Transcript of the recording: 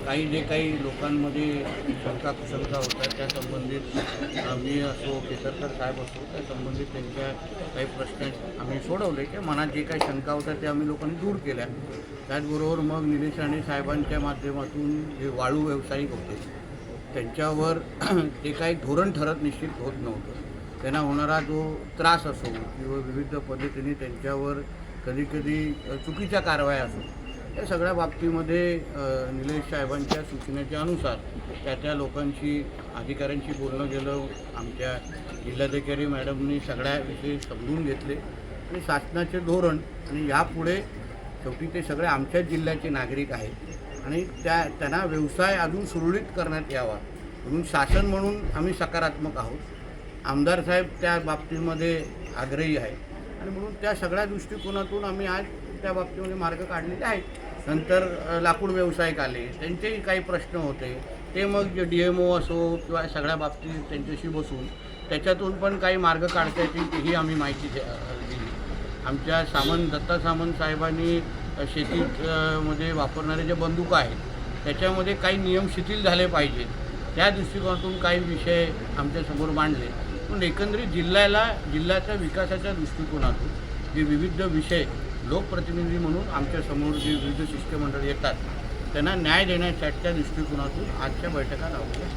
काही जे काही लोकांमध्ये शंका कुशंका होतात त्या संबंधित मी असो केसरकर साहेब असो त्या संबंधित त्यांच्या काही प्रश्न आम्ही सोडवले की मनात जे काही शंका होत्या ते आम्ही लोकांनी दूर केल्या। त्याचबरोबर मग निलेश राणे साहेबांच्या माध्यमातून जे वाळू व्यावसायिक होते त्यांच्यावर ते काही धोरण ठरत निश्चित होत नव्हतं। त्यांना होणारा जो त्रास असो किंवा विविध पद्धतीने त्यांच्यावर कधीकधी चुकीच्या कारवाया असो या सगळ्या बाबतीमध्ये निलेश साहेबांच्या सूचनेच्या अनुसार त्या लोकांशी अधिकाऱ्यांशी बोलणं गेलं। आमच्या जिल्हाधिकारी मॅडमनी सगळ्या विषयी समजून घेतले आणि शासनाचे धोरण आणि यापुढे शेवटी ते सगळे आमच्याच जिल्ह्याचे नागरिक आहेत आणि त्यांना व्यवसाय अजून सुरळीत करण्यात यावा म्हणून शासन म्हणून आम्ही सकारात्मक आहोत। आमदार साहेब त्या बाबतीमध्ये आग्रही आहेत आणि म्हणून त्या सगळ्या दृष्टिकोनातून आम्ही आज त्या बाबतीमध्ये मार्ग काढलेले आहेत। नंतर लाकूड व्यावसायिक आले त्यांचेही काही प्रश्न होते ते मग DMO असो किंवा सगळ्या बाबतीत त्यांच्याशी बसून त्याच्यातून पण काही मार्ग काढता येतील तेही आम्ही माहिती दिली। आमच्या दत्ता सामंत साहेबांनी शेतीमध्ये वापरणारे जे बंदुका आहेत त्याच्यामध्ये काही नियम शिथिल झाले पाहिजेत त्या दृष्टिकोनातून काही विषय आमच्यासमोर मांडले। पण एकंदरीत जिल्ह्याच्या विकासाच्या दृष्टिकोनातून जे विविध विषय लोकप्रतिनिधी म्हणून आमच्यासमोर जे विविध शिष्टमंडळ येतात त्यांना न्याय देण्याच्या दृष्टिकोनातून आजच्या बैठका लावल्या।